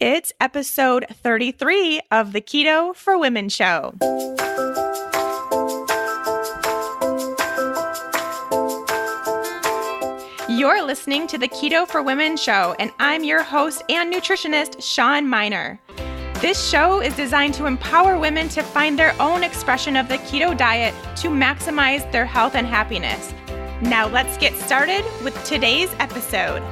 It's episode 33 of the Keto for Women show. You're listening to the Keto for Women show, and I'm your host and nutritionist, Shawn Miner. This show is designed to empower women to find their own expression of the keto diet to maximize their health and happiness. Now let's get started with today's episode.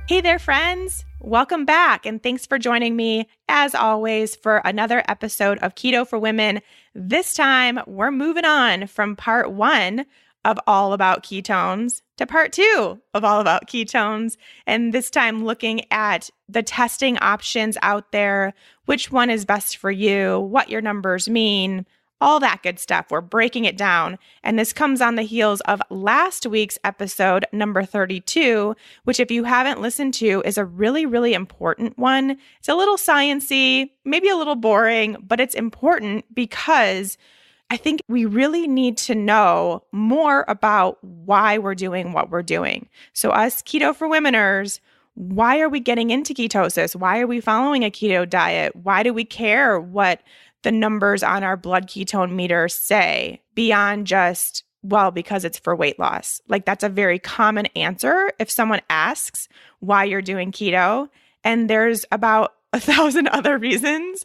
Hey there, friends. Welcome back, and thanks for joining me, as always, for another episode of Keto for Women. This time, we're moving on from part 1 of All About Ketones to part 2 of All About Ketones, and this time looking at the testing options out there, which one is best for you, what your numbers mean, all that good stuff. We're breaking it down. And this comes on the heels of last week's episode, number 32, which if you haven't listened to is a really, really important one. It's a little sciencey, maybe a little boring, but it's important because I think we really need to know more about why we're doing what we're doing. So us Keto for Womeners, why are we getting into ketosis? Why are we following a keto diet? Why do we care what the numbers on our blood ketone meter say beyond just, well, because it's for weight loss? Like, that's a very common answer if someone asks why you're doing keto. And there's about 1,000 other reasons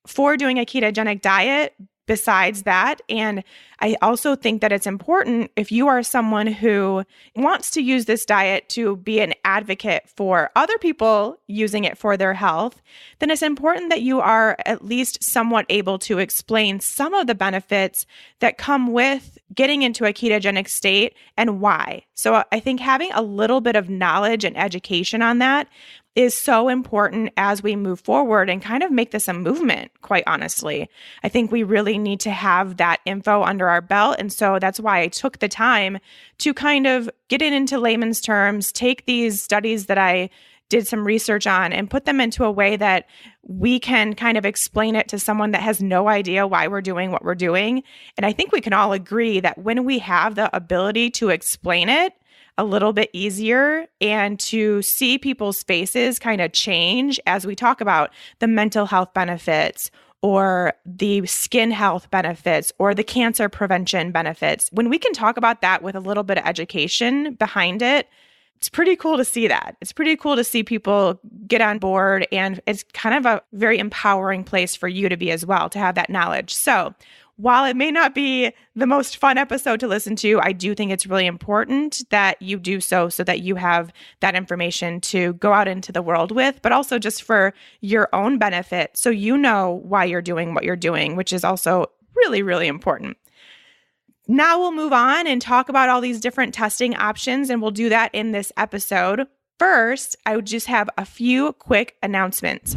for doing a ketogenic diet besides that. And I also think that it's important if you are someone who wants to use this diet to be an advocate for other people using it for their health, then it's important that you are at least somewhat able to explain some of the benefits that come with getting into a ketogenic state and why. So I think having a little bit of knowledge and education on that is so important as we move forward and kind of make this a movement, quite honestly. I think we really need to have that info under our belt. And so that's why I took the time to kind of get it into layman's terms, take these studies that I did some research on and put them into a way that we can kind of explain it to someone that has no idea why we're doing what we're doing. And I think we can all agree that when we have the ability to explain it a little bit easier and to see people's faces kind of change as we talk about the mental health benefits or the skin health benefits or the cancer prevention benefits, when we can talk about that with a little bit of education behind it, it's pretty cool to see that. It's pretty cool to see people get on board, and it's kind of a very empowering place for you to be as well, to have that knowledge. So while it may not be the most fun episode to listen to, I do think it's really important that you do so that you have that information to go out into the world with, but also just for your own benefit, so you know why you're doing what you're doing, which is also really, really important. Now we'll move on and talk about all these different testing options, and we'll do that in this episode. First, I would just have a few quick announcements.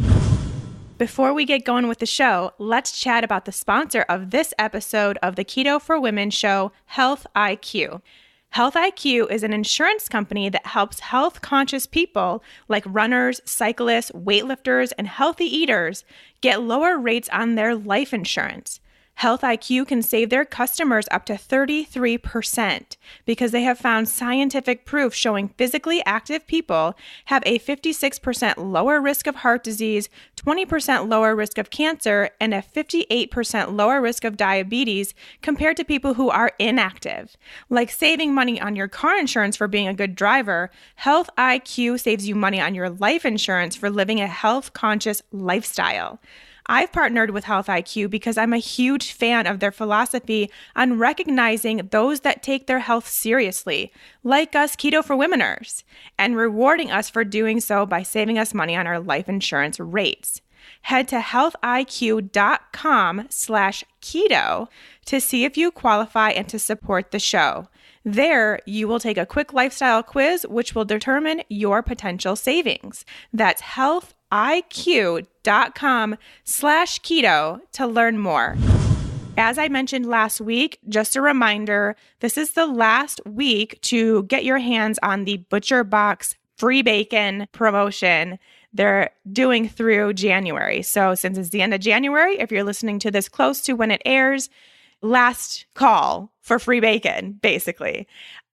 Before we get going with the show, let's chat about the sponsor of this episode of the Keto for Women show, Health IQ. Health IQ is an insurance company that helps health-conscious people like runners, cyclists, weightlifters, and healthy eaters get lower rates on their life insurance. Health IQ can save their customers up to 33% because they have found scientific proof showing physically active people have a 56% lower risk of heart disease, 20% lower risk of cancer, and a 58% lower risk of diabetes compared to people who are inactive. Like saving money on your car insurance for being a good driver, Health IQ saves you money on your life insurance for living a health-conscious lifestyle. I've partnered with Health IQ because I'm a huge fan of their philosophy on recognizing those that take their health seriously, like us Keto for Womeners, and rewarding us for doing so by saving us money on our life insurance rates. Head to healthiq.com/keto to see if you qualify and to support the show. There, you will take a quick lifestyle quiz, which will determine your potential savings. That's healthiq.com/keto to learn more. As I mentioned last week, just a reminder, this is the last week to get your hands on the Butcher Box free bacon promotion they're doing through January. So since it's the end of January, if you're listening to this close to when it airs, last call for free bacon, basically.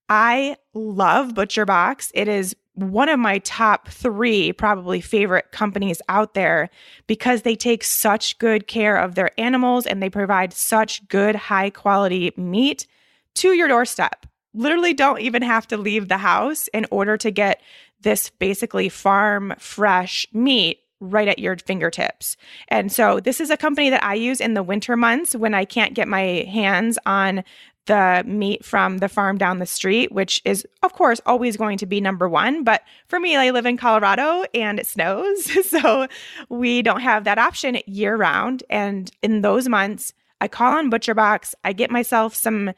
I love ButcherBox. It is one of my top 3 probably favorite companies out there because they take such good care of their animals and they provide such good high quality meat to your doorstep. Literally don't even have to leave the house in order to get this basically farm fresh meat right at your fingertips. And so this is a company that I use in the winter months when I can't get my hands on the meat from the farm down the street, which is, of course, always going to be number 1. But for me, I live in Colorado and it snows. So we don't have that option year round. And in those months, I call on ButcherBox. I get myself some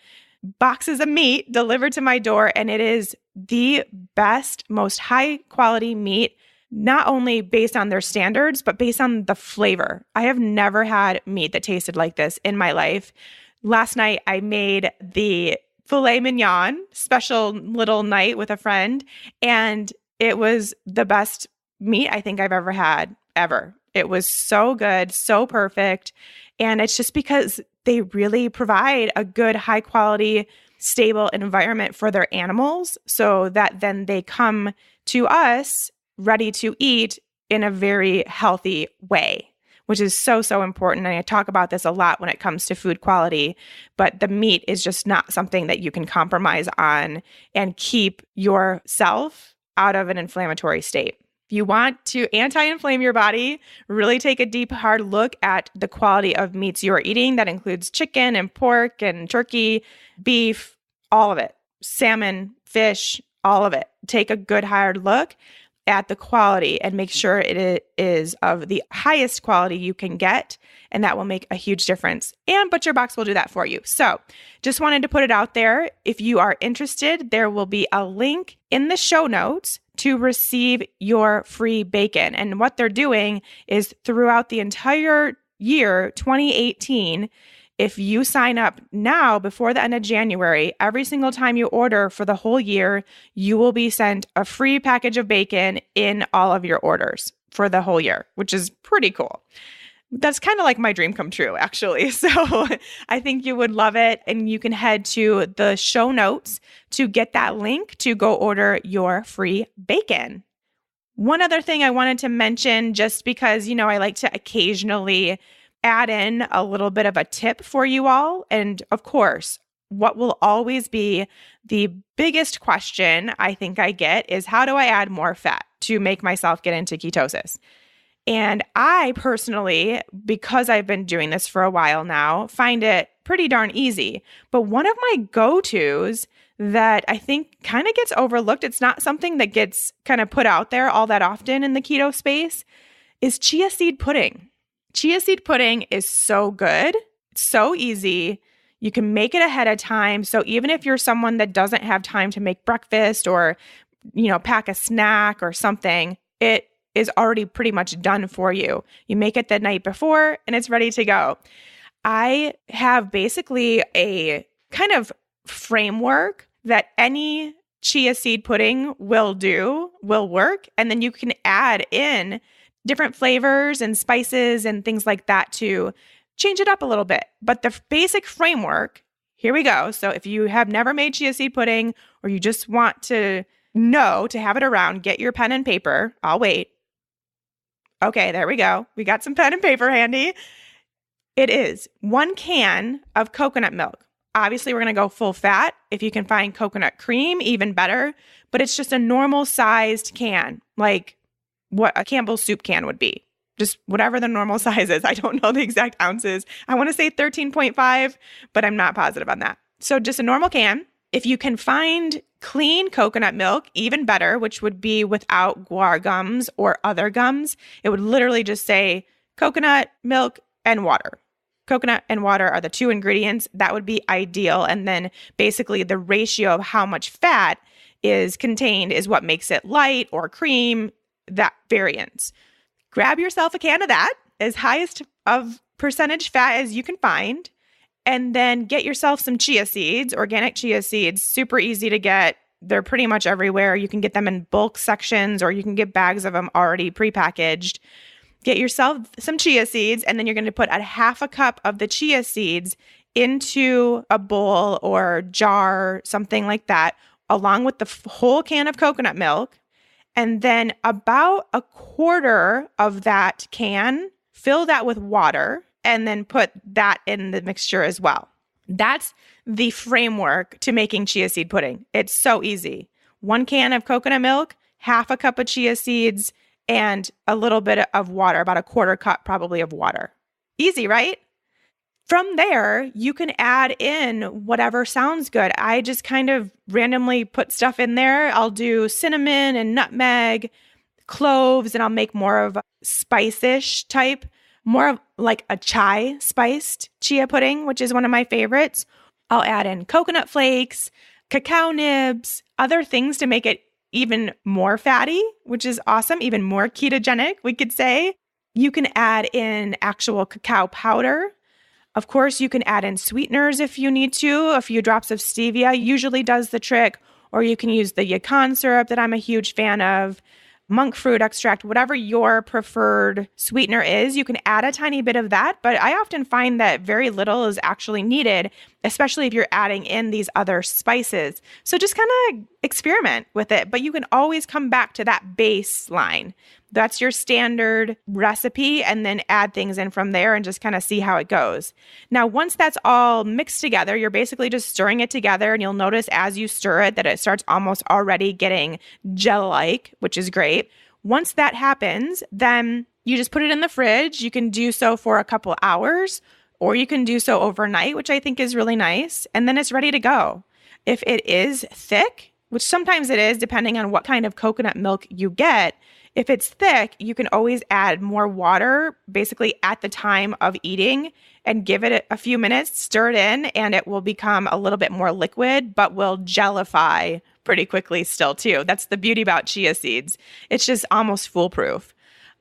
boxes of meat delivered to my door, and it is the best, most high quality meat, not only based on their standards, but based on the flavor. I have never had meat that tasted like this in my life. Last night, I made the filet mignon, special little night with a friend, and it was the best meat I think I've ever had, ever. It was so good, so perfect, and it's just because they really provide a good, high quality, stable environment for their animals so that then they come to us ready to eat in a very healthy way, which is so, so important. And I talk about this a lot when it comes to food quality, but the meat is just not something that you can compromise on and keep yourself out of an inflammatory state. If you want to anti-inflame your body, really take a deep, hard look at the quality of meats you are eating. That includes chicken and pork and turkey, beef, all of it, salmon, fish, all of it. Take a good, hard look at the quality and make sure it is of the highest quality you can get, and that will make a huge difference. And ButcherBox will do that for you. So just wanted to put it out there. If you are interested, there will be a link in the show notes to receive your free bacon. And what they're doing is throughout the entire year, 2018, if you sign up now before the end of January, every single time you order for the whole year, you will be sent a free package of bacon in all of your orders for the whole year, which is pretty cool. That's kind of like my dream come true, actually. So I think you would love it. And you can head to the show notes to get that link to go order your free bacon. One other thing I wanted to mention, just because, I like to occasionally add in a little bit of a tip for you all. And of course, what will always be the biggest question I think I get is, how do I add more fat to make myself get into ketosis? And I personally, because I've been doing this for a while now, find it pretty darn easy. But one of my go-tos that I think kind of gets overlooked, it's not something that gets kind of put out there all that often in the keto space, is chia seed pudding. Chia seed pudding is so good. It's so easy. You can make it ahead of time. So even if you're someone that doesn't have time to make breakfast or, pack a snack or something, it is already pretty much done for you. You make it the night before and it's ready to go. I have basically a kind of framework that any chia seed pudding will work. And then you can add in different flavors and spices and things like that to change it up a little bit. But the basic framework, here we go. So if you have never made chia seed pudding or you just want to know to have it around, get your pen and paper. I'll wait. Okay, there we go. We got some pen and paper handy. It is 1 can of coconut milk. Obviously, we're going to go full fat. If you can find coconut cream, even better. But it's just a normal sized can, like what a Campbell's soup can would be. Just whatever the normal size is. I don't know the exact ounces. I want to say 13.5, but I'm not positive on that. So just a normal can. If you can find clean coconut milk, even better, which would be without guar gums or other gums. It would literally just say coconut, milk, and water. Coconut and water are the 2 ingredients. That would be ideal. And then basically the ratio of how much fat is contained is what makes it light or cream, that variance. Grab yourself a can of that, as highest of percentage fat as you can find. And then get yourself some chia seeds, organic chia seeds, super easy to get. They're pretty much everywhere. You can get them in bulk sections or you can get bags of them already prepackaged. Get yourself some chia seeds, and then you're going to put a half a cup of the chia seeds into a bowl or jar, something like that, along with the whole can of coconut milk. And then about a quarter of that can, fill that with water, and then put that in the mixture as well. That's the framework to making chia seed pudding. It's so easy. 1 can of coconut milk, half a cup of chia seeds, and a little bit of water, about a quarter cup probably of water. Easy, right? From there, you can add in whatever sounds good. I just kind of randomly put stuff in there. I'll do cinnamon and nutmeg, cloves, and I'll make more of a spice-ish type, more of like a chai spiced chia pudding, which is one of my favorites. I'll add in coconut flakes, cacao nibs, other things to make it even more fatty, which is awesome, even more ketogenic, we could say. You can add in actual cacao powder. Of course, you can add in sweeteners if you need to. A few drops of stevia usually does the trick, or you can use the yacon syrup that I'm a huge fan of, monk fruit extract, whatever your preferred sweetener is. You can add a tiny bit of that, but I often find that very little is actually needed, especially if you're adding in these other spices. So just kind of experiment with it, but you can always come back to that baseline. That's your standard recipe, and then add things in from there and just kind of see how it goes. Now, once that's all mixed together, you're basically just stirring it together, and you'll notice as you stir it that it starts almost already getting gel-like, which is great. Once that happens, then you just put it in the fridge. You can do so for a couple hours, or you can do so overnight, which I think is really nice, and then it's ready to go. If it is thick, which sometimes it is depending on what kind of coconut milk you get, if it's thick, you can always add more water basically at the time of eating and give it a few minutes, stir it in, and it will become a little bit more liquid, but will gelify pretty quickly still too. That's the beauty about chia seeds. It's just almost foolproof.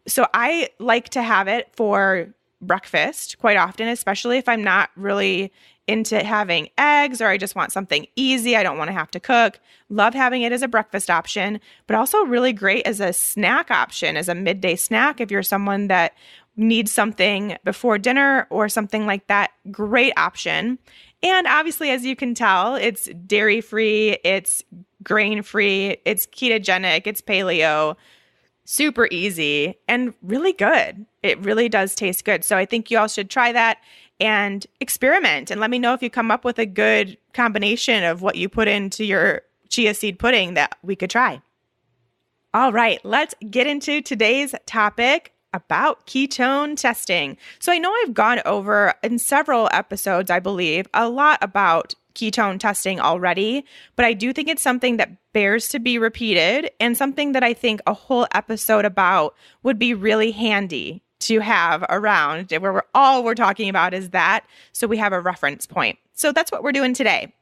So I like to have it for breakfast quite often, especially if I'm not really into having eggs or I just want something easy. I don't want to have to cook. Love having it as a breakfast option, but also really great as a snack option, as a midday snack. If you're someone that needs something before dinner or something like that, great option. And obviously, as you can tell, it's dairy-free, it's grain-free, it's ketogenic, it's paleo, super easy and really good. It really does taste good. So I think you all should try that and experiment and let me know if you come up with a good combination of what you put into your chia seed pudding that we could try. All right, let's get into today's topic about ketone testing. So I know I've gone over in several episodes, I believe, a lot about ketone testing already, but I do think it's something that bears to be repeated and something that I think a whole episode about would be really handy to have around, where we're talking about is that, so we have a reference point. So that's what we're doing today.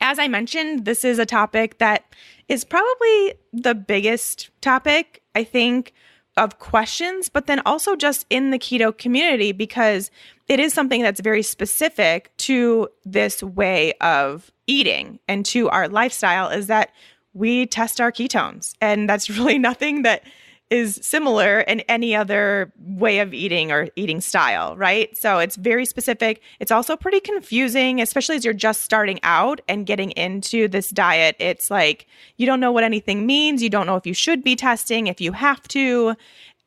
As I mentioned, this is a topic that is probably the biggest topic, I think, of questions, but then also just in the keto community, because it is something that's very specific to this way of eating and to our lifestyle, is that we test our ketones. And that's really nothing that is similar in any other way of eating or eating style, right? So it's very specific. It's also pretty confusing, especially as you're just starting out and getting into this diet. It's like, you don't know what anything means. You don't know if you should be testing, if you have to,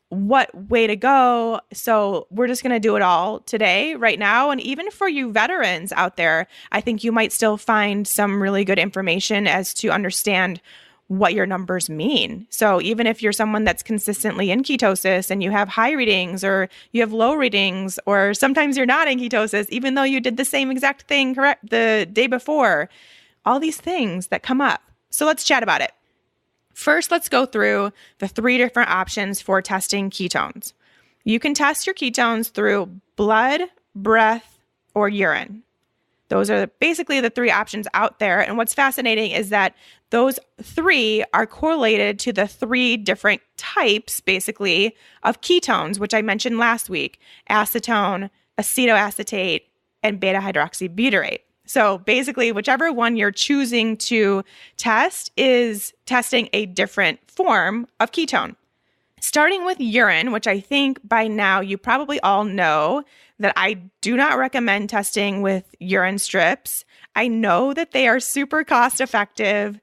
what way to go. So we're just going to do it all today, right now. And even for you veterans out there, I think you might still find some really good information as to understand what your numbers mean. So even if you're someone that's consistently in ketosis and you have high readings or you have low readings, or sometimes you're not in ketosis, even though you did the same exact thing correct the day before, all these things that come up. So let's chat about it. First, let's go through the 3 different options for testing ketones. You can test your ketones through blood, breath, or urine. Those are basically the 3 options out there. And what's fascinating is that those 3 are correlated to the 3 different types, basically, of ketones, which I mentioned last week: acetone, acetoacetate, and beta-hydroxybutyrate. So basically, whichever one you're choosing to test is testing a different form of ketone. Starting with urine, which I think by now you probably all know that I do not recommend testing with urine strips. I know that they are super cost effective,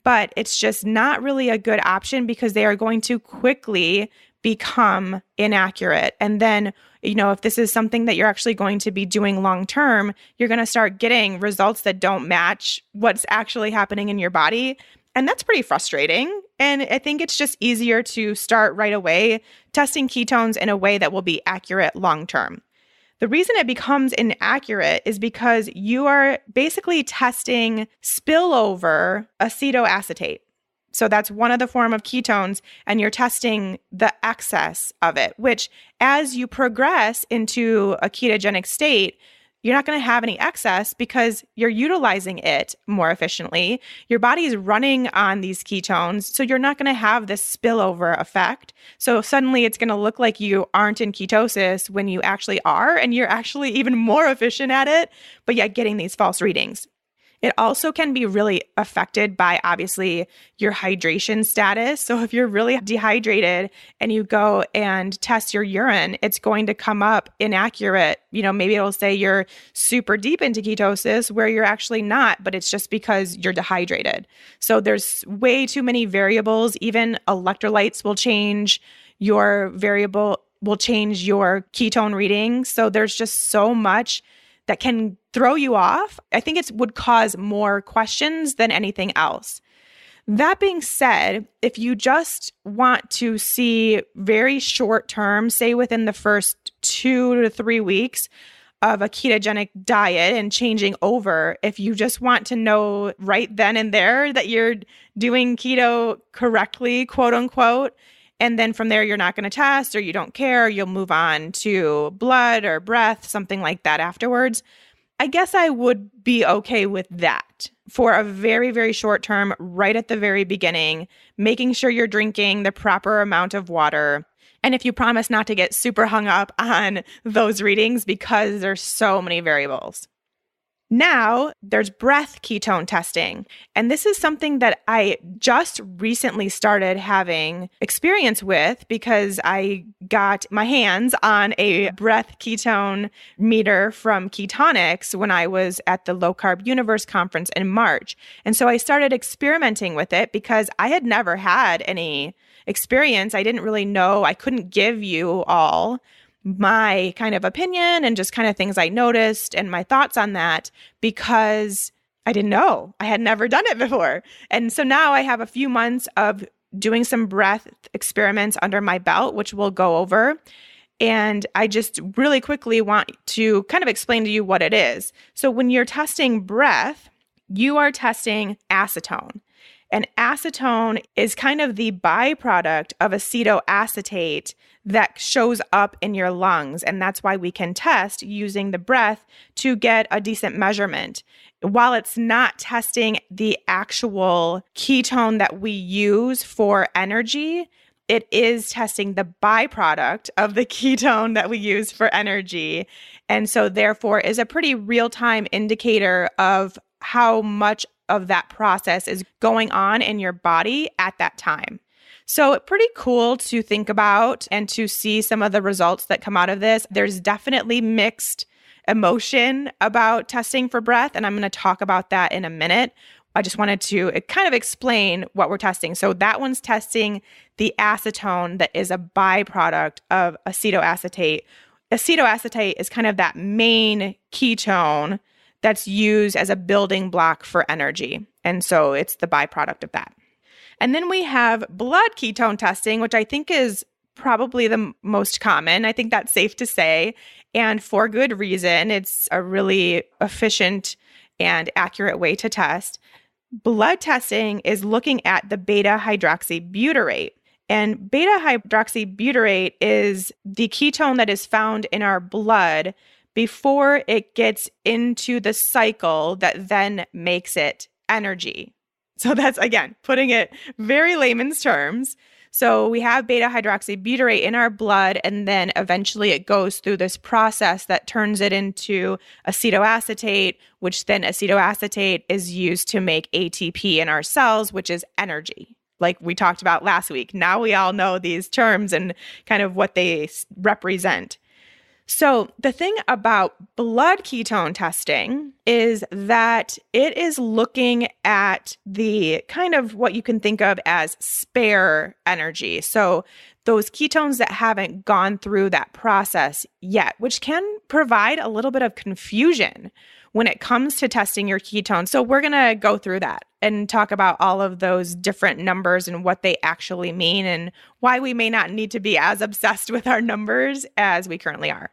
but it's just not really a good option because they are going to quickly become inaccurate. And then, if this is something that you're actually going to be doing long term, you're going to start getting results that don't match what's actually happening in your body. And that's pretty frustrating. And I think it's just easier to start right away testing ketones in a way that will be accurate long term. The reason it becomes inaccurate is because you are basically testing spillover acetoacetate. So that's one of the form of ketones, and you're testing the excess of it, which as you progress into a ketogenic state, you're not going to have any excess because you're utilizing it more efficiently. Your body is running on these ketones, so you're not going to have this spillover effect. So suddenly it's going to look like you aren't in ketosis when you actually are, and you're actually even more efficient at it, but yet getting these false readings. It also can be really affected by, obviously, your hydration status. So if you're really dehydrated and you go and test your urine, it's going to come up inaccurate. Maybe it'll say you're super deep into ketosis where you're actually not, but it's just because you're dehydrated. So there's way too many variables. Even electrolytes will change your ketone reading. So there's just so much that can throw you off. I think it would cause more questions than anything else. That being said, if you just want to see very short term, say within the first 2 to 3 weeks of a ketogenic diet and changing over, if you just want to know right then and there that you're doing keto correctly, quote unquote, and then from there, you're not going to test or you don't care, you'll move on to blood or breath, something like that afterwards. I guess I would be okay with that for a very, very short term, right at the very beginning, making sure you're drinking the proper amount of water. And if you promise not to get super hung up on those readings because there's so many variables. Now, there's breath ketone testing. And this is something that I just recently started having experience with because I got my hands on a breath ketone meter from Ketonix when I was at the Low Carb Universe conference in March. And so I started experimenting with it because I had never had any experience. I didn't really know. I couldn't give you all my kind of opinion and just kind of things I noticed and my thoughts on that because I didn't know. I had never done it before. And so now I have a few months of doing some breath experiments under my belt, which we'll go over. And I just really quickly want to kind of explain to you what it is. So when you're testing breath, you are testing acetone. And acetone is kind of the byproduct of acetoacetate that shows up in your lungs. And that's why we can test using the breath to get a decent measurement. While it's not testing the actual ketone that we use for energy, it is testing the byproduct of the ketone that we use for energy. And so therefore is a pretty real-time indicator of how much of that process is going on in your body at that time. So pretty cool to think about and to see some of the results that come out of this. There's definitely mixed emotion about testing for breath, and I'm going to talk about that in a minute. I just wanted to kind of explain what we're testing. So that one's testing the acetone that is a byproduct of acetoacetate. Acetoacetate is kind of that main ketone that's used as a building block for energy. And so it's the byproduct of that. And then we have blood ketone testing, which I think is probably the most common. I think that's safe to say. And for good reason, it's a really efficient and accurate way to test. Blood testing is looking at the beta hydroxybutyrate. And beta hydroxybutyrate is the ketone that is found in our blood before it gets into the cycle that then makes it energy. So that's, again, putting it very layman's terms. So we have beta hydroxybutyrate in our blood, and then eventually it goes through this process that turns it into acetoacetate, which then acetoacetate is used to make ATP in our cells, which is energy, like we talked about last week. Now we all know these terms and kind of what they represent. So the thing about blood ketone testing is that it is looking at the kind of what you can think of as spare energy. So those ketones that haven't gone through that process yet, which can provide a little bit of confusion when it comes to testing your ketones. So we're going to go through that and talk about all of those different numbers and what they actually mean and why we may not need to be as obsessed with our numbers as we currently are.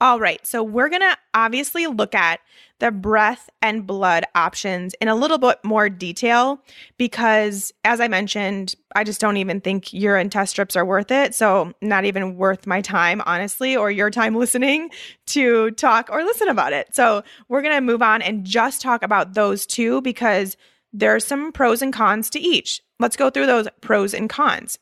All right, so we're going to obviously look at the breath and blood options in a little bit more detail because, as I mentioned, I just don't even think urine test strips are worth it. So not even worth my time, honestly, or your time listening to talk or listen about it. So we're going to move on and just talk about those two because there's some pros and cons to each. Let's go through those pros and cons.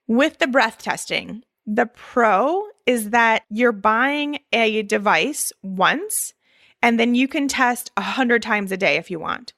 With the breath testing, the pro is that you're buying a device once, and then you can test 100 times a day if you want.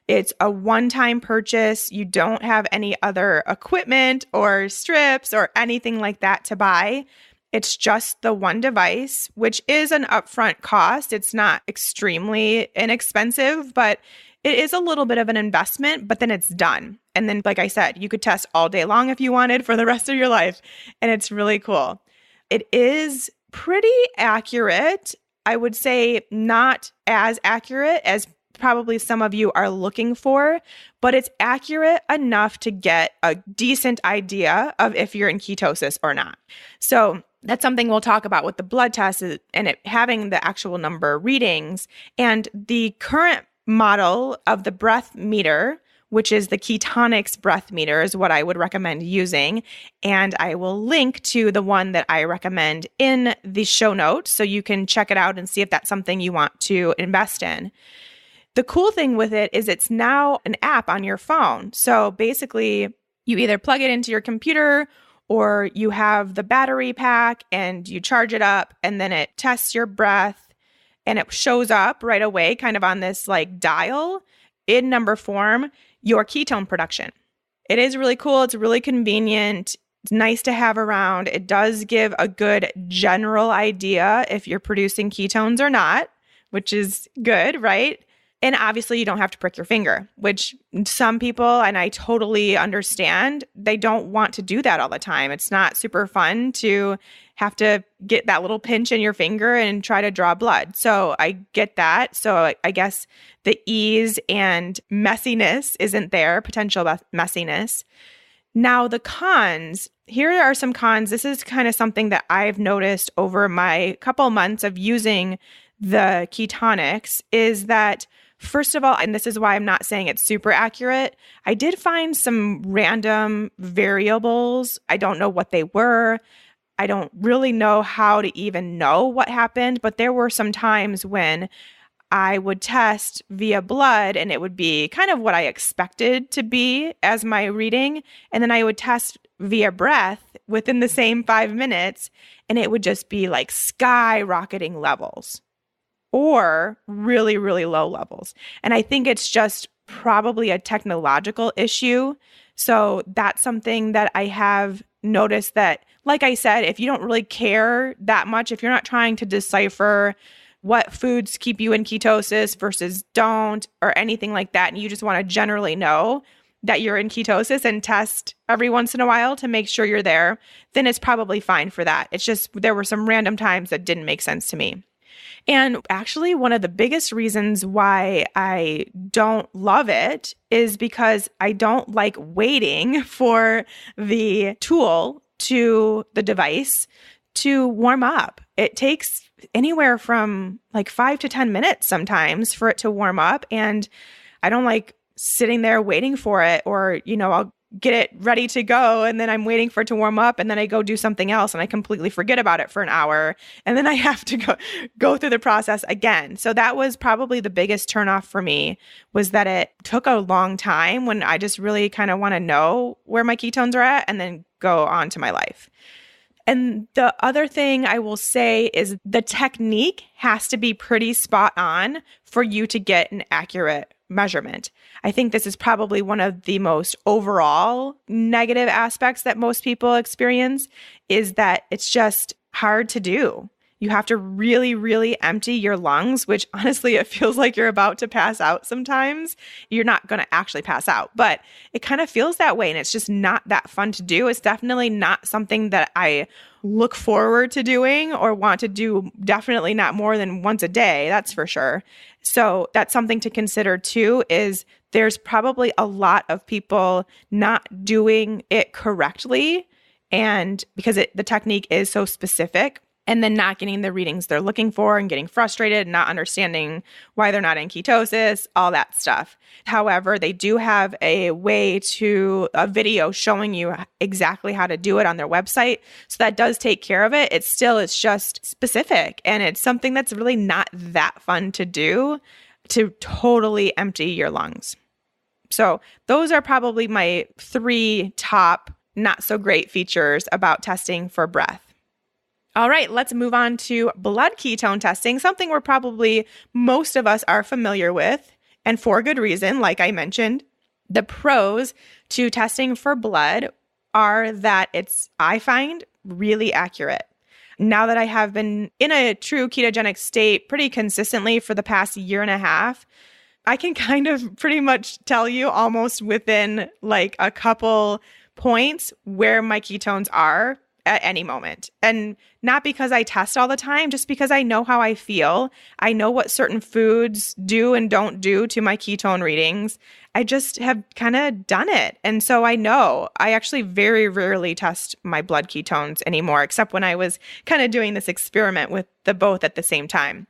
It's a one-time purchase. You don't have any other equipment or strips or anything like that to buy. It's just the one device, which is an upfront cost. It's not extremely inexpensive, but it is a little bit of an investment, but then it's done. And then, like I said, you could test all day long if you wanted for the rest of your life. And it's really cool. It is pretty accurate. I would say not as accurate as probably some of you are looking for, but it's accurate enough to get a decent idea of if you're in ketosis or not. So that's something we'll talk about with the blood test and it having the actual number readings. And the current model of the breath meter, which is the Ketonix breath meter, is what I would recommend using. And I will link to the one that I recommend in the show notes so you can check it out and see if that's something you want to invest in. The cool thing with it is it's now an app on your phone. So basically, you either plug it into your computer or you have the battery pack and you charge it up and then it tests your breath and it shows up right away kind of on this like dial in number form, your ketone production. It is really cool. It's really convenient. It's nice to have around. It does give a good general idea if you're producing ketones or not, which is good, right? And obviously you don't have to prick your finger, which some people, and I totally understand, they don't want to do that all the time. It's not super fun to have to get that little pinch in your finger and try to draw blood. So I get that. So I guess the ease and messiness isn't there, potential messiness. Now the cons, here are some cons. This is kind of something that I've noticed over my couple months of using the Ketonix is that first of all, and this is why I'm not saying it's super accurate, I did find some random variables. I don't know what they were. I don't really know how to even know what happened, but there were some times when I would test via blood and it would be kind of what I expected to be as my reading. And then I would test via breath within the same 5 minutes and it would just be like skyrocketing levels or really, really low levels. And I think it's just probably a technological issue. So that's something that I have noticed that, like I said, if you don't really care that much, if you're not trying to decipher what foods keep you in ketosis versus don't or anything like that, and you just want to generally know that you're in ketosis and test every once in a while to make sure you're there, then it's probably fine for that. It's just there were some random times that didn't make sense to me. And actually, one of the biggest reasons why I don't love it is because I don't like waiting for the tool to the device to warm up. It takes anywhere from like 5 to 10 minutes sometimes for it to warm up. And I don't like sitting there waiting for it, or, I'll get it ready to go and then I'm waiting for it to warm up and then I go do something else and I completely forget about it for an hour and then I have to go through the process again. So that was probably the biggest turnoff for me, was that it took a long time when I just really kind of want to know where my ketones are at and then go on to my life. And the other thing I will say is the technique has to be pretty spot on for you to get an accurate measurement. I think this is probably one of the most overall negative aspects that most people experience, is that it's just hard to do. You have to really, really empty your lungs, which honestly, it feels like you're about to pass out sometimes. You're not going to actually pass out, but it kind of feels that way. And it's just not that fun to do. It's definitely not something that I look forward to doing or want to do, definitely not more than once a day. That's for sure. So that's something to consider too, is there's probably a lot of people not doing it correctly. And because the technique is so specific, and then not getting the readings they're looking for and getting frustrated, not understanding why they're not in ketosis, all that stuff. However, they do have a video showing you exactly how to do it on their website. So that does take care of it. It's just specific. And it's something that's really not that fun to do, to totally empty your lungs. So those are probably my 3 top not so great features about testing for breath. All right, let's move on to blood ketone testing, something we're probably most of us are familiar with, and for good reason, like I mentioned. The pros to testing for blood are that I find, really accurate. Now that I have been in a true ketogenic state pretty consistently for the past year and a half, I can kind of pretty much tell you almost within like a couple points where my ketones are at any moment. And not because I test all the time, just because I know how I feel. I know what certain foods do and don't do to my ketone readings. I just have kind of done it. And so I know I actually very rarely test my blood ketones anymore, except when I was kind of doing this experiment with the both at the same time.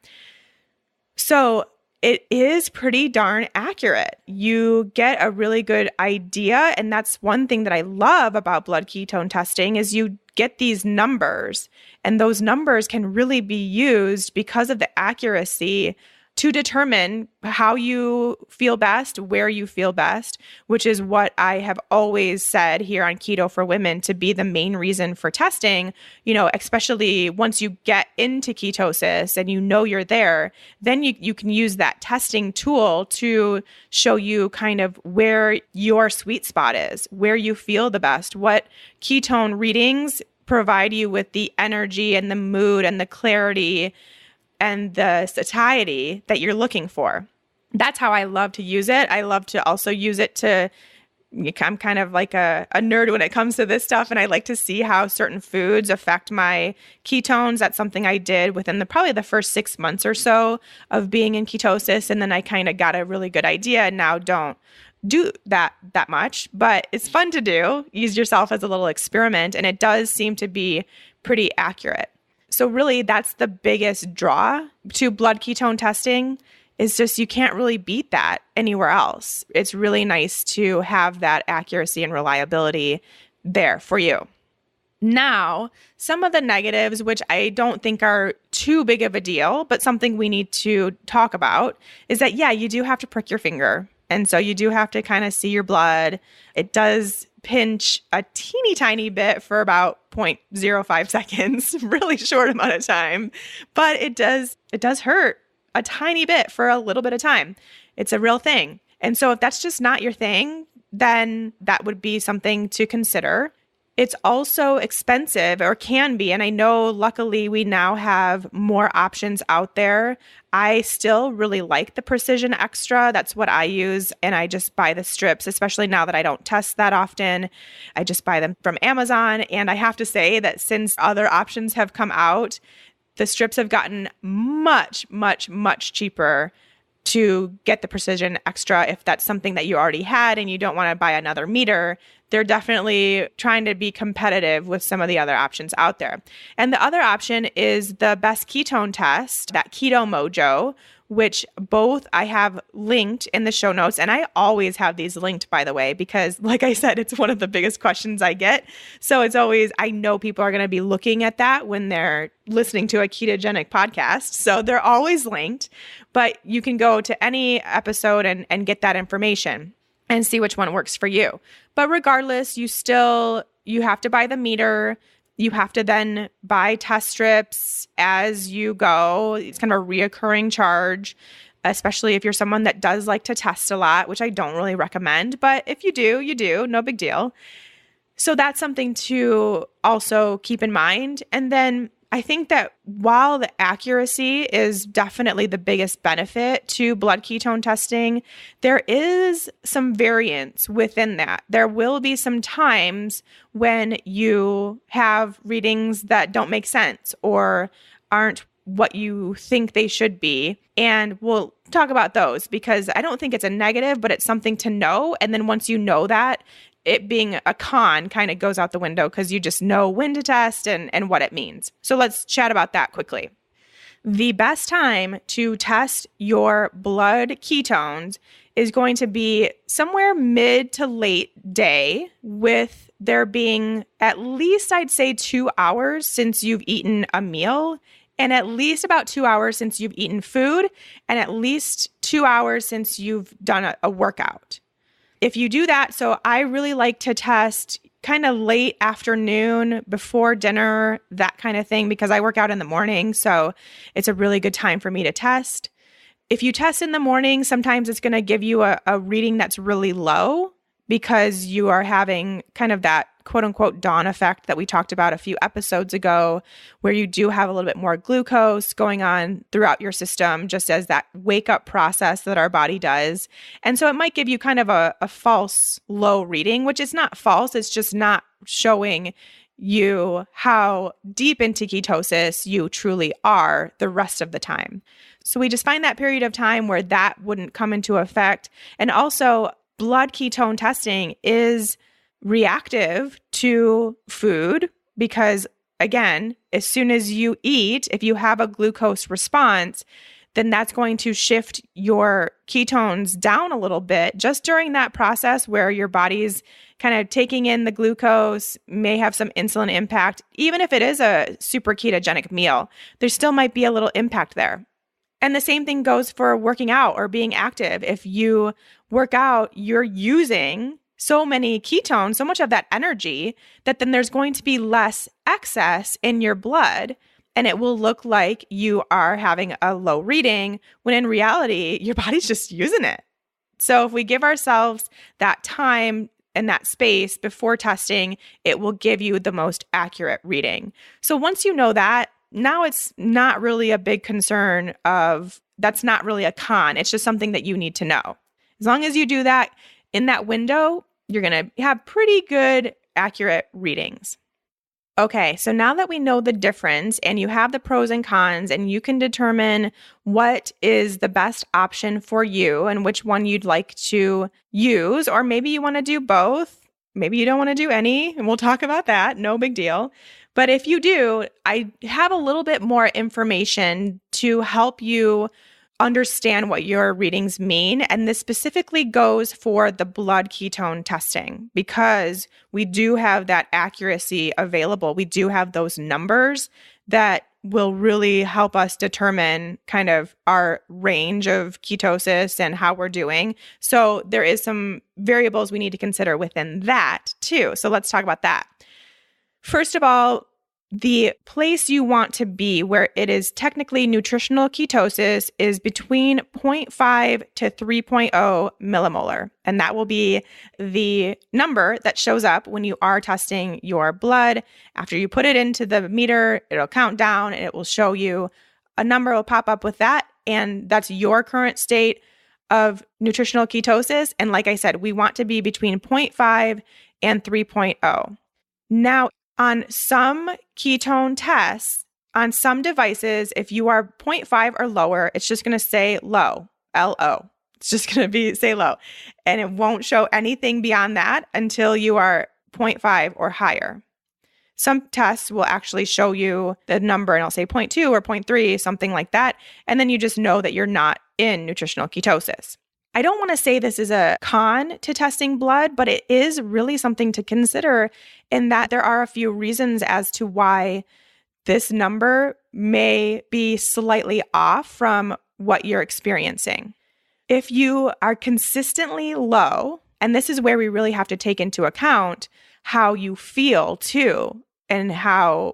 So it is pretty darn accurate. You get a really good idea. And that's one thing that I love about blood ketone testing is you get these numbers, and those numbers can really be used because of the accuracy to determine how you feel best, where you feel best, which is what I have always said here on Keto for Women to be the main reason for testing, especially once you get into ketosis and you're there, then you can use that testing tool to show you kind of where your sweet spot is, where you feel the best, what ketone readings provide you with the energy and the mood and the clarity and the satiety that you're looking for. That's how I love to use it. I love to also use it I'm kind of like a nerd when it comes to this stuff, and I like to see how certain foods affect my ketones. That's something I did within probably the first 6 months or so of being in ketosis, and then I kind of got a really good idea, and now don't do that much, but it's fun to do. Use yourself as a little experiment, and it does seem to be pretty accurate. So really, that's the biggest draw to blood ketone testing, is just you can't really beat that anywhere else. It's really nice to have that accuracy and reliability there for you. Now, some of the negatives, which I don't think are too big of a deal, but something we need to talk about, is that, you do have to prick your finger. And so you do have to kind of see your blood. It does pinch a teeny tiny bit for about 0.05 seconds, really short amount of time, but it does hurt a tiny bit for a little bit of time. It's a real thing. And so if that's just not your thing, then that would be something to consider. It's also expensive, or can be. And I know luckily we now have more options out there. I still really like the Precision Extra. That's what I use. And I just buy the strips, especially now that I don't test that often. I just buy them from Amazon. And I have to say that since other options have come out, the strips have gotten much, much, much cheaper to get the Precision Extra. If that's something that you already had and you don't want to buy another meter, they're definitely trying to be competitive with some of the other options out there. And the other option is the Best Ketone Test, that Keto Mojo, which both I have linked in the show notes. And I always have these linked, by the way, because like I said, it's one of the biggest questions I get. So it's always, I know people are going to be looking at that when they're listening to a ketogenic podcast. So they're always linked, but you can go to any episode and get that information and see which one works for you. But regardless, you have to buy the meter. You have to then buy test strips as you go. It's kind of a reoccurring charge, especially if you're someone that does like to test a lot, which I don't really recommend. But if you do, you do. No big deal. So that's something to also keep in mind. And then I think that while the accuracy is definitely the biggest benefit to blood ketone testing, there is some variance within that. There will be some times when you have readings that don't make sense or aren't what you think they should be. And we'll talk about those because I don't think it's a negative, but it's something to know. And then once you know that, it being a con kind of goes out the window because you just know when to test and what it means. So let's chat about that quickly. The best time to test your blood ketones is going to be somewhere mid to late day, with there being at least, I'd say, 2 hours since you've eaten a meal, and at least about 2 hours since you've eaten food, and at least 2 hours since you've done a workout. If you do that, so I really like to test kind of late afternoon, before dinner, that kind of thing, because I work out in the morning. So it's a really good time for me to test. If you test in the morning, sometimes it's going to give you a reading that's really low because you are having kind of that quote unquote dawn effect that we talked about a few episodes ago, where you do have a little bit more glucose going on throughout your system, just as that wake up process that our body does. And so it might give you kind of a false low reading, which is not false. It's just not showing you how deep into ketosis you truly are the rest of the time. So we just find that period of time where that wouldn't come into effect. And also, blood ketone testing is reactive to food because, again, as soon as you eat, if you have a glucose response, then that's going to shift your ketones down a little bit just during that process where your body's kind of taking in the glucose, may have some insulin impact. Even if it is a super ketogenic meal, there still might be a little impact there. And the same thing goes for working out or being active. If you work out, you're using so many ketones, so much of that energy, that then there's going to be less excess in your blood, and it will look like you are having a low reading when in reality, your body's just using it. So if we give ourselves that time and that space before testing, it will give you the most accurate reading. So once you know that, now it's not really a big concern of, that's not really a con. It's just something that you need to know. As long as you do that in that window, you're going to have pretty good, accurate readings. Okay, so now that we know the difference and you have the pros and cons and you can determine what is the best option for you and which one you'd like to use, or maybe you want to do both, maybe you don't want to do any, and we'll talk about that, no big deal. But if you do, I have a little bit more information to help you understand what your readings mean. And this specifically goes for the blood ketone testing because we do have that accuracy available. We do have those numbers that will really help us determine kind of our range of ketosis and how we're doing. So there is some variables we need to consider within that too. So let's talk about that. First of all, the place you want to be where it is technically nutritional ketosis is between 0.5 to 3.0 millimolar. And that will be the number that shows up when you are testing your blood. After you put it into the meter, it'll count down and it will show you a number will pop up with that. And that's your current state of nutritional ketosis. And like I said, we want to be between 0.5 and 3.0. Now, on some ketone tests, on some devices, if you are 0.5 or lower, it's just going to say low, L-O. It's just going to say low. And it won't show anything beyond that until you are 0.5 or higher. Some tests will actually show you the number and I'll say 0.2 or 0.3, something like that. And then you just know that you're not in nutritional ketosis. I don't want to say this is a con to testing blood, but it is really something to consider in that there are a few reasons as to why this number may be slightly off from what you're experiencing. If you are consistently low, and this is where we really have to take into account how you feel too, and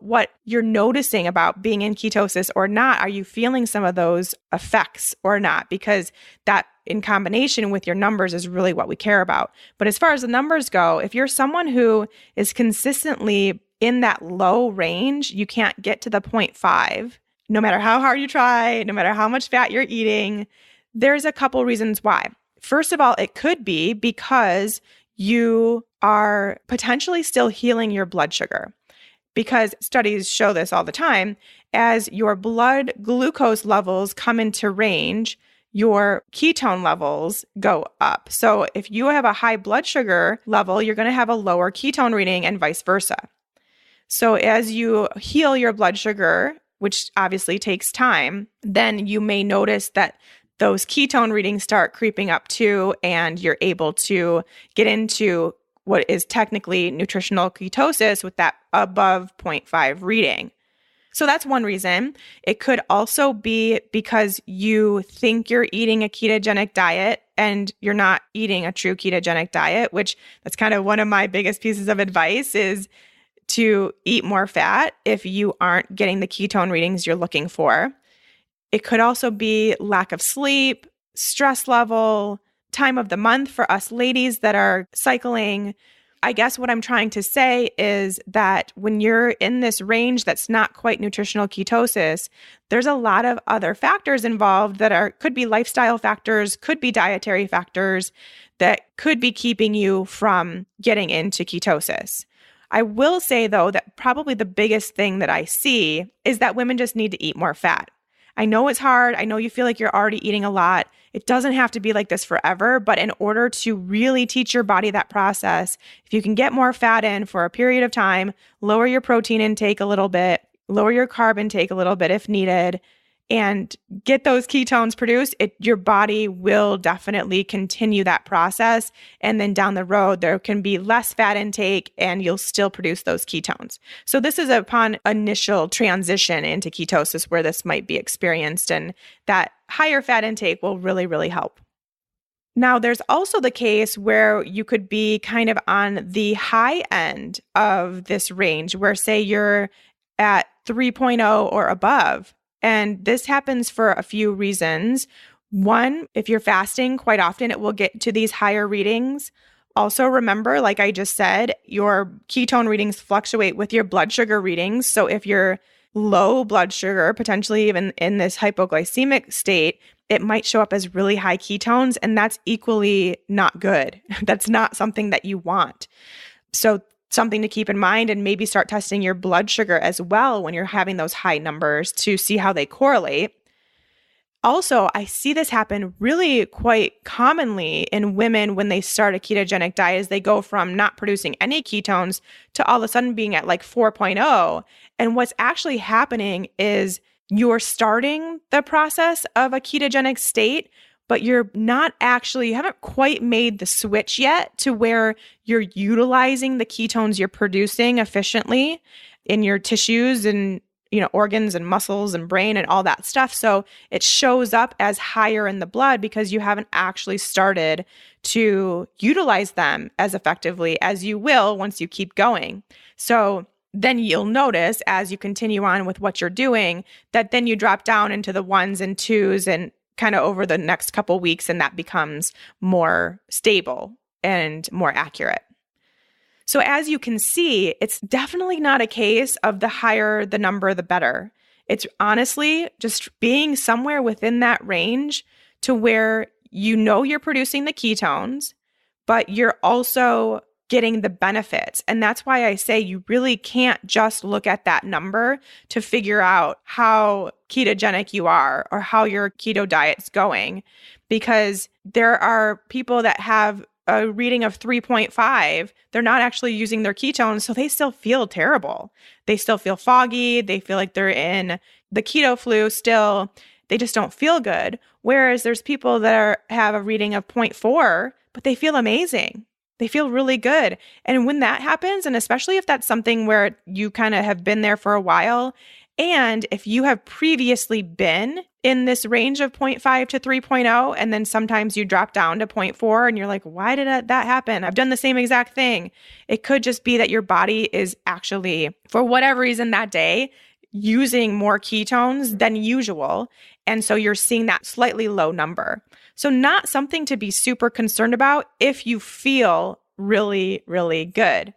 what you're noticing about being in ketosis or not. Are you feeling some of those effects or not? Because that in combination with your numbers is really what we care about. But as far as the numbers go, if you're someone who is consistently in that low range, you can't get to the 0.5, no matter how hard you try, no matter how much fat you're eating. There's a couple reasons why. First of all, it could be because you are potentially still healing your blood sugar, because studies show this all the time. As your blood glucose levels come into range, your ketone levels go up. So if you have a high blood sugar level, you're going to have a lower ketone reading and vice versa. So as you heal your blood sugar, which obviously takes time, then you may notice that those ketone readings start creeping up too, and you're able to get into what is technically nutritional ketosis with that above 0.5 reading. So that's one reason. It could also be because you think you're eating a ketogenic diet and you're not eating a true ketogenic diet, which that's kind of one of my biggest pieces of advice is to eat more fat if you aren't getting the ketone readings you're looking for. It could also be lack of sleep, stress level, time of the month for us ladies that are cycling. I guess what I'm trying to say is that when you're in this range that's not quite nutritional ketosis, there's a lot of other factors involved that could be lifestyle factors, could be dietary factors that could be keeping you from getting into ketosis. I will say, though, that probably the biggest thing that I see is that women just need to eat more fat. I know it's hard. I know you feel like you're already eating a lot. It doesn't have to be like this forever, but in order to really teach your body that process, if you can get more fat in for a period of time, lower your protein intake a little bit, lower your carb intake a little bit if needed, and get those ketones produced, your body will definitely continue that process. And then down the road, there can be less fat intake and you'll still produce those ketones. So this is upon initial transition into ketosis where this might be experienced, and that higher fat intake will really, really help. Now, there's also the case where you could be kind of on the high end of this range where, say, you're at 3.0 or above. And this happens for a few reasons. One, if you're fasting, quite often it will get to these higher readings. Also, remember, like I just said, your ketone readings fluctuate with your blood sugar readings. So if you're low blood sugar, potentially even in this hypoglycemic state, it might show up as really high ketones, and that's equally not good. That's not something that you want. So something to keep in mind, and maybe start testing your blood sugar as well when you're having those high numbers to see how they correlate. Also, I see this happen really quite commonly in women when they start a ketogenic diet, as they go from not producing any ketones to all of a sudden being at like 4.0. And what's actually happening is you're starting the process of a ketogenic state, but you haven't quite made the switch yet to where you're utilizing the ketones you're producing efficiently in your tissues and, organs and muscles and brain and all that stuff. So it shows up as higher in the blood because you haven't actually started to utilize them as effectively as you will once you keep going. So then you'll notice as you continue on with what you're doing that then you drop down into the 1s and 2s and kind of over the next couple weeks, and that becomes more stable and more accurate. So as you can see, it's definitely not a case of the higher the number, the better. It's honestly just being somewhere within that range to where you're producing the ketones, but you're also getting the benefits. And that's why I say you really can't just look at that number to figure out how ketogenic you are or how your keto diet's going, because there are people that have a reading of 3.5. They're not actually using their ketones, so they still feel terrible. They still feel foggy. They feel like they're in the keto flu still. They just don't feel good. Whereas there's people that have a reading of 0.4, but they feel amazing. They feel really good. And when that happens, and especially if that's something where you kind of have been there for a while, and if you have previously been in this range of 0.5 to 3.0, and then sometimes you drop down to 0.4 and you're like, why did that happen? I've done the same exact thing. It could just be that your body is actually, for whatever reason that day, using more ketones than usual. And so you're seeing that slightly low number. So not something to be super concerned about if you feel really, really good.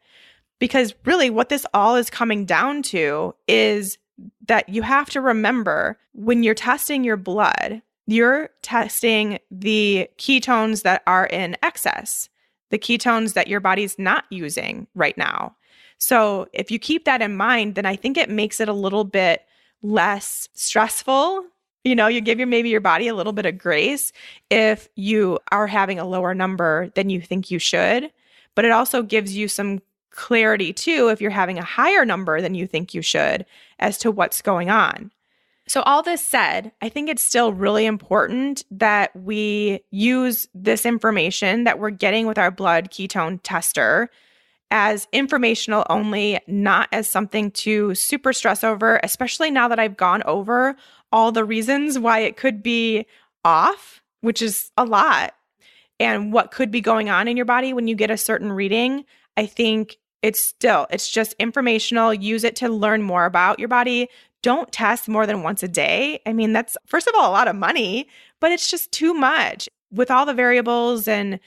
Because really what this all is coming down to is that you have to remember when you're testing your blood, you're testing the ketones that are in excess, the ketones that your body's not using right now. So if you keep that in mind, then I think it makes it a little bit less stressful. You give maybe your body a little bit of grace if you are having a lower number than you think you should. But it also gives you some clarity too if you're having a higher number than you think you should as to what's going on. So all this said, I think it's still really important that we use this information that we're getting with our blood ketone tester as informational only, not as something to super stress over, especially now that I've gone over all the reasons why it could be off, which is a lot, and what could be going on in your body when you get a certain reading. I think it's just informational. Use it to learn more about your body. Don't test more than once a day. I mean, that's, first of all, a lot of money, but it's just too much with all the variables and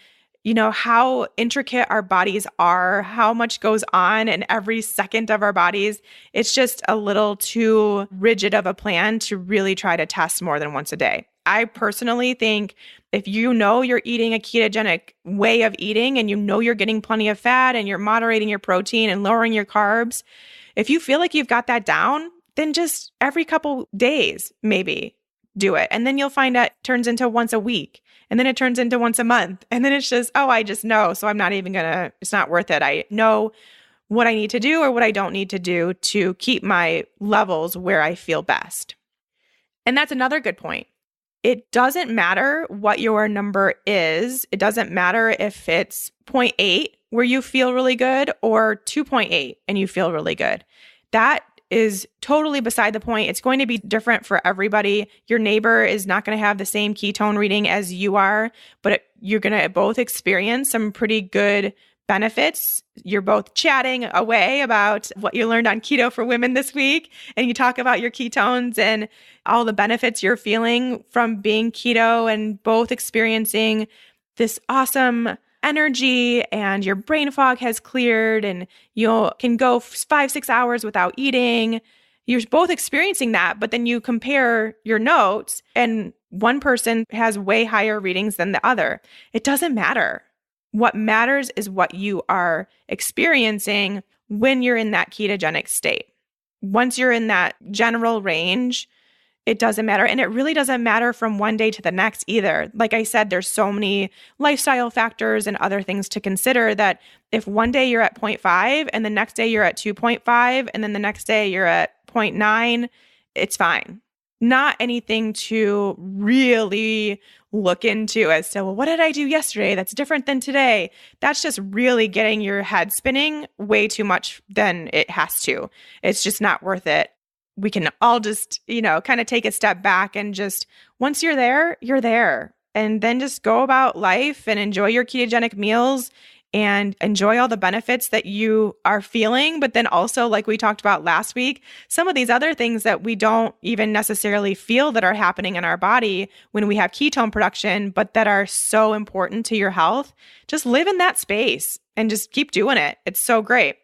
how intricate our bodies are, how much goes on in every second of our bodies. It's just a little too rigid of a plan to really try to test more than once a day. I personally think if you're eating a ketogenic way of eating and you're getting plenty of fat and you're moderating your protein and lowering your carbs, if you feel like you've got that down, then just every couple days, maybe do it. And then you'll find out it turns into once a week. And then it turns into once a month. And then it's just, I just know. So I'm not even it's not worth it. I know what I need to do or what I don't need to do to keep my levels where I feel best. And that's another good point. It doesn't matter what your number is. It doesn't matter if it's 0.8 where you feel really good or 2.8 and you feel really good. That is totally beside the point. It's going to be different for everybody. Your neighbor is not going to have the same ketone reading as you are, but you're going to both experience some pretty good benefits. You're both chatting away about what you learned on Keto for Women this week, and you talk about your ketones and all the benefits you're feeling from being keto and both experiencing this awesome energy, and your brain fog has cleared and you can go 5-6 hours without eating. You're both experiencing that, but then you compare your notes and one person has way higher readings than the other. It doesn't matter. What matters is what you are experiencing when you're in that ketogenic state. Once you're in that general range, it doesn't matter. And it really doesn't matter from one day to the next either. Like I said, there's so many lifestyle factors and other things to consider that if one day you're at 0.5 and the next day you're at 2.5 and then the next day you're at 0.9, it's fine. Not anything to really look into as to, well, what did I do yesterday that's different than today? That's just really getting your head spinning way too much than it has to. It's just not worth it. We can all just, kind of take a step back and just, once you're there, you're there. And then just go about life and enjoy your ketogenic meals and enjoy all the benefits that you are feeling. But then also, like we talked about last week, some of these other things that we don't even necessarily feel that are happening in our body when we have ketone production, but that are so important to your health, just live in that space and just keep doing it. It's so great.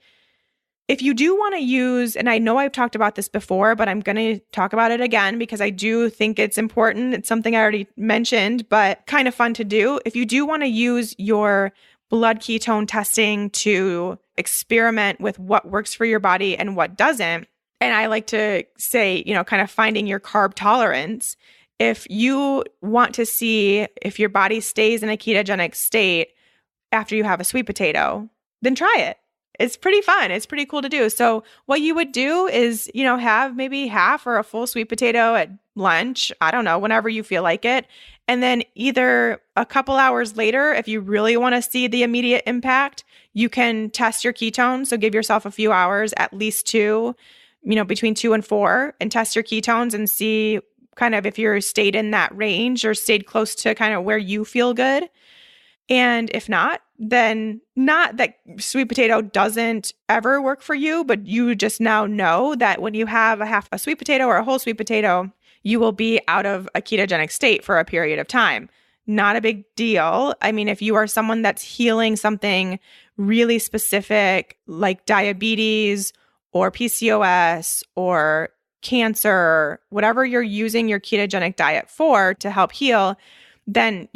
If you do want to use, and I know I've talked about this before, but I'm going to talk about it again because I do think it's important. It's something I already mentioned, but kind of fun to do. If you do want to use your blood ketone testing to experiment with what works for your body and what doesn't, and I like to say, kind of finding your carb tolerance. If you want to see if your body stays in a ketogenic state after you have a sweet potato, then try it. It's pretty fun. It's pretty cool to do. So what you would do is, have maybe half or a full sweet potato at lunch. I don't know, whenever you feel like it. And then either a couple hours later, if you really want to see the immediate impact, you can test your ketones. So give yourself a few hours, at least 2, between 2 and 4, and test your ketones and see kind of if you're stayed in that range or stayed close to kind of where you feel good. And if not, then not that sweet potato doesn't ever work for you, but you just now know that when you have a half a sweet potato or a whole sweet potato, you will be out of a ketogenic state for a period of time. Not a big deal. I mean, if you are someone that's healing something really specific, like diabetes or PCOS or cancer, whatever you're using your ketogenic diet for to help heal, then,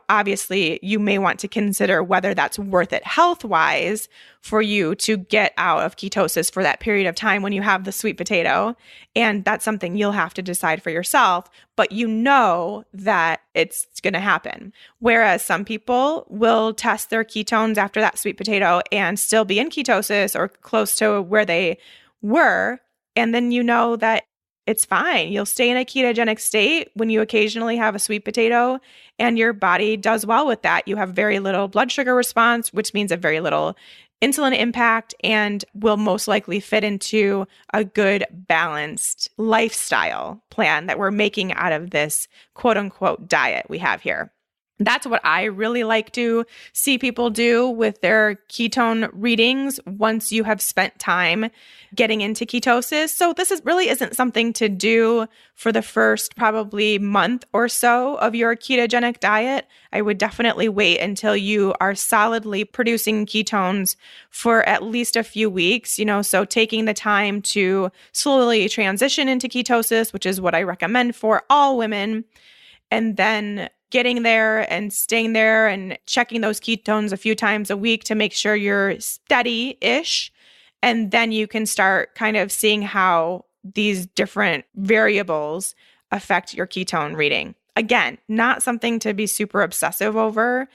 obviously you may want to consider whether that's worth it health-wise for you to get out of ketosis for that period of time when you have the sweet potato. And that's something you'll have to decide for yourself, but that it's going to happen. Whereas some people will test their ketones after that sweet potato and still be in ketosis or close to where they were. And then that it's fine. You'll stay in a ketogenic state when you occasionally have a sweet potato, and your body does well with that. You have very little blood sugar response, which means a very little insulin impact, and will most likely fit into a good balanced lifestyle plan that we're making out of this quote unquote diet we have here. That's what I really like to see people do with their ketone readings once you have spent time getting into ketosis. So this really isn't something to do for the first probably month or so of your ketogenic diet. I would definitely wait until you are solidly producing ketones for at least a few weeks, so taking the time to slowly transition into ketosis, which is what I recommend for all women, and then getting there and staying there and checking those ketones a few times a week to make sure you're steady-ish. And then you can start kind of seeing how these different variables affect your ketone reading. Again, not something to be super obsessive over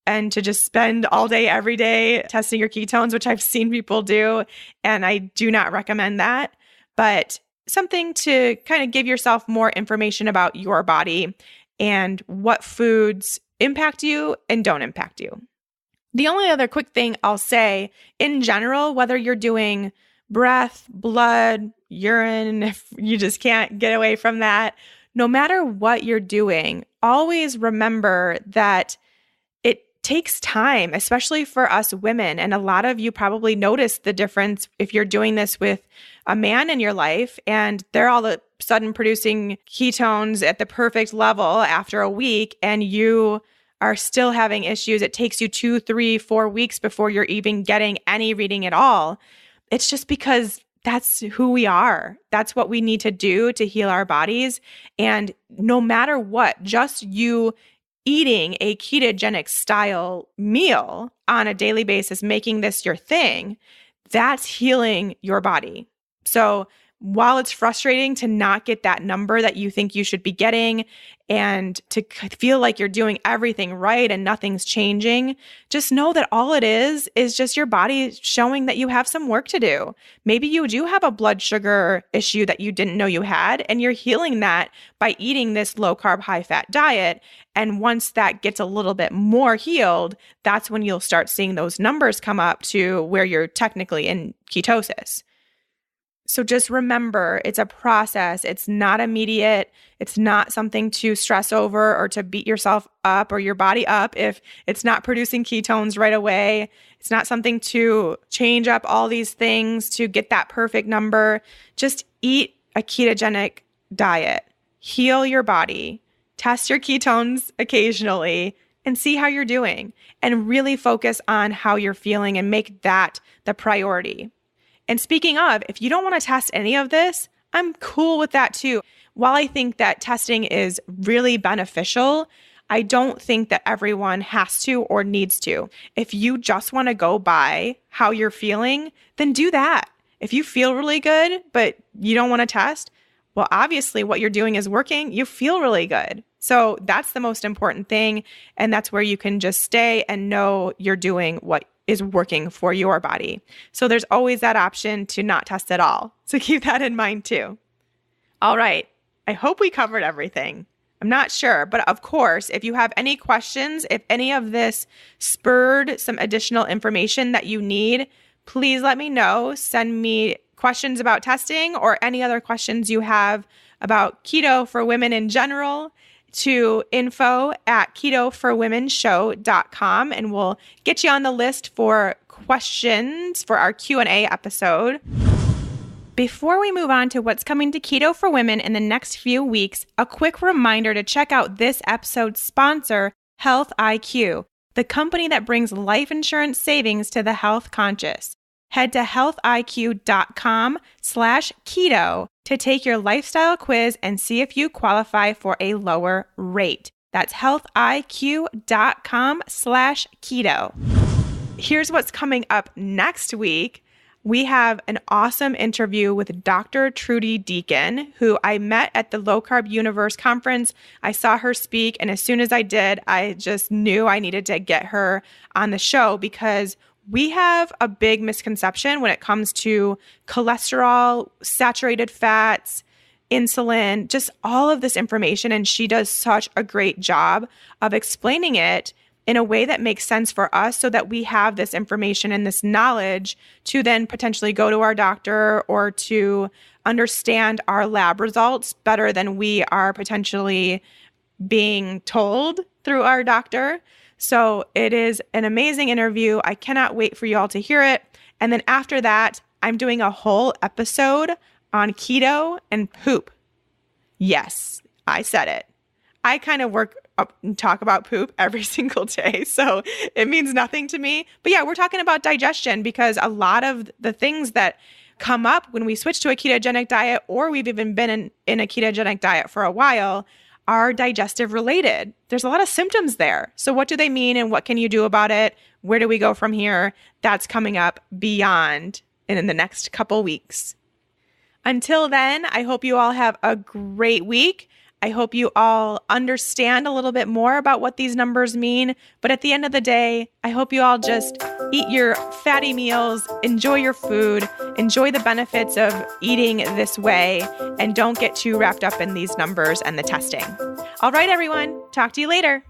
and to just spend all day, every day testing your ketones, which I've seen people do. And I do not recommend that, but something to kind of give yourself more information about your body and what foods impact you and don't impact you. The only other quick thing I'll say, in general, whether you're doing breath, blood, urine, if you just can't get away from that, no matter what you're doing, always remember that it takes time, especially for us women. And a lot of you probably notice the difference if you're doing this with a man in your life and they're all of a sudden producing ketones at the perfect level after a week and you are still having issues. It takes you 2, 3, 4 weeks before you're even getting any reading at all. It's just because that's who we are. That's what we need to do to heal our bodies. And no matter what, just you eating a ketogenic style meal on a daily basis, making this your thing, that's healing your body. So while it's frustrating to not get that number that you think you should be getting and to feel like you're doing everything right and nothing's changing, just know that all it is just your body showing that you have some work to do. Maybe you do have a blood sugar issue that you didn't know you had, and you're healing that by eating this low carb, high fat diet. And once that gets a little bit more healed, that's when you'll start seeing those numbers come up to where you're technically in ketosis. So just remember, it's a process. It's not immediate. It's not something to stress over or to beat yourself up or your body up if it's not producing ketones right away. It's not something to change up all these things to get that perfect number. Just eat a ketogenic diet. Heal your body. Test your ketones occasionally and see how you're doing. And really focus on how you're feeling and make that the priority. And speaking of, if you don't want to test any of this, I'm cool with that too. While I think that testing is really beneficial, I don't think that everyone has to or needs to. If you just want to go by how you're feeling, then do that. If you feel really good, but you don't want to test, well, obviously what you're doing is working. You feel really good. So that's the most important thing. And that's where you can just stay and know you're doing what is working for your body. So there's always that option to not test at all. So keep that in mind too. All right. I hope we covered everything. I'm not sure, but of course, if you have any questions, if any of this spurred some additional information that you need, please let me know. Send me questions about testing or any other questions you have about keto for women in general to info@ketoforwomenshow.com, and we'll get you on the list for questions for our Q&A episode. Before we move on to what's coming to Keto for Women in the next few weeks, a quick reminder to check out this episode's sponsor, Health IQ. the company that brings life insurance savings to the health conscious. Head to healthiq.com/keto to take your lifestyle quiz and see if you qualify for a lower rate. That's healthiq.com/keto. Here's what's coming up next week. We have an awesome interview with Dr. Trudy Deacon, who I met at the Low Carb Universe conference. I saw her speak, and as soon as I did, I just knew I needed to get her on the show because we have a big misconception when it comes to cholesterol, saturated fats, insulin, just all of this information. And she does such a great job of explaining it in a way that makes sense for us so that we have this information and this knowledge to then potentially go to our doctor or to understand our lab results better than we are potentially being told through our doctor. So it is an amazing interview. I cannot wait for you all to hear it. And then after that, I'm doing a whole episode on keto and poop. Yes, I said it. I kind of work up and talk about poop every single day, so it means nothing to me. But yeah, we're talking about digestion because a lot of the things that come up when we switch to a ketogenic diet, or we've even been in a ketogenic diet for a while, are digestive related. There's a lot of symptoms there. So what do they mean and what can you do about it? Where do we go from here? That's coming up beyond in the next couple weeks. Until then, I hope you all have a great week. I hope you all understand a little bit more about what these numbers mean. But at the end of the day, I hope you all just eat your fatty meals, enjoy your food, enjoy the benefits of eating this way, and don't get too wrapped up in these numbers and the testing. All right, everyone. Talk to you later.